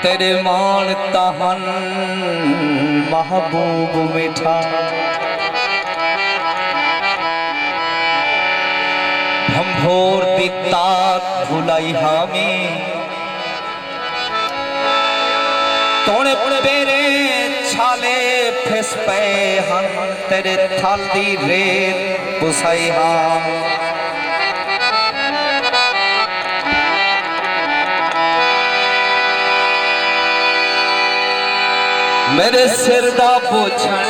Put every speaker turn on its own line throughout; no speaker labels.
तेरे मान तहन महबूब मिठा हम भोर दिता भुलाई हमें तोने पेरे छाले फिस पे हम तेरे थल दी रेत पुसाई हम मेरे सिर दा पोछण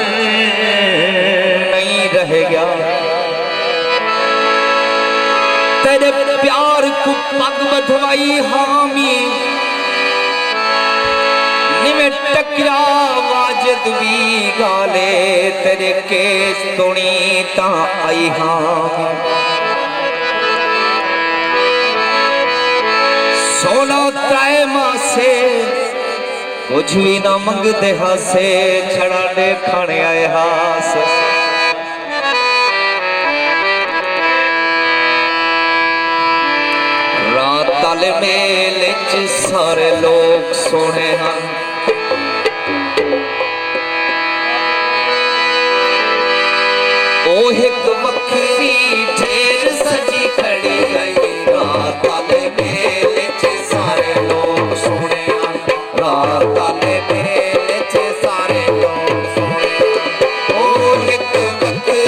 नहीं रह गया तेरे प्यार को पग बधवाई हामी निमे टकरा वाजिद भी गाले तेरे केस तुणी ता आई हामी सोना त्राए मासे कुछ भी ना मंगते हासे छड़ा दे खाने आए हास रात ताले मेले च सारे लोग सोने हैं ओ एक वक्री ढेर सजी खड़ी गई रात ताले मेले च सारे लोग सोने हैं रात ताले मेले च सारे लोग सोने ओ एक वक्री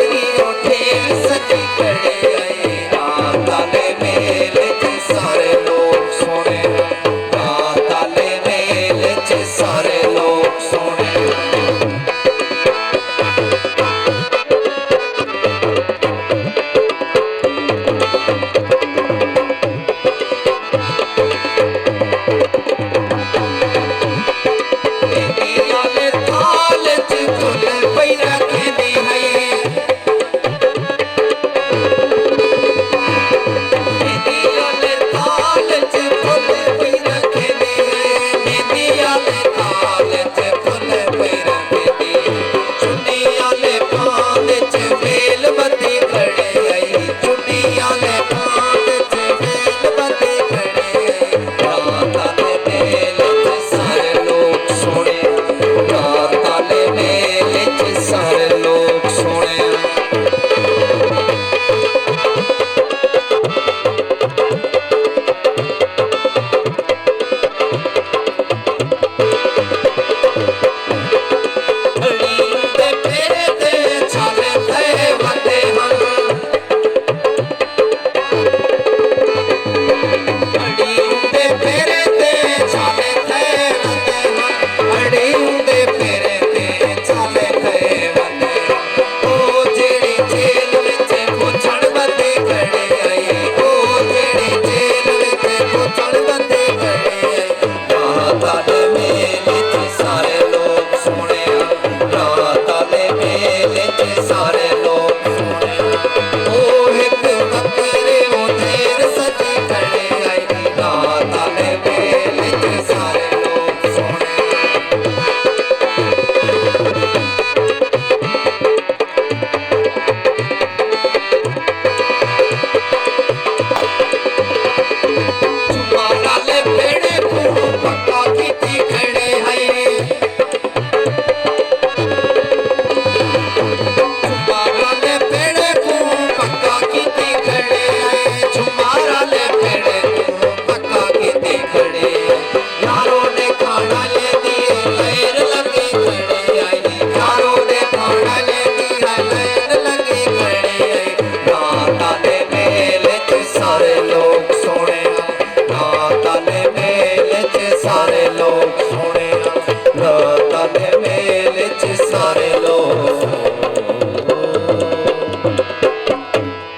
ढेर सजी खड़ी गई रात ताले मेले च सारे लोग सोने रात ताले मेले च सारे लोग सोने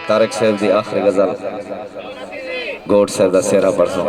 तारक साहब दी आखिरी गजल गोट साहब दा सेरा परसों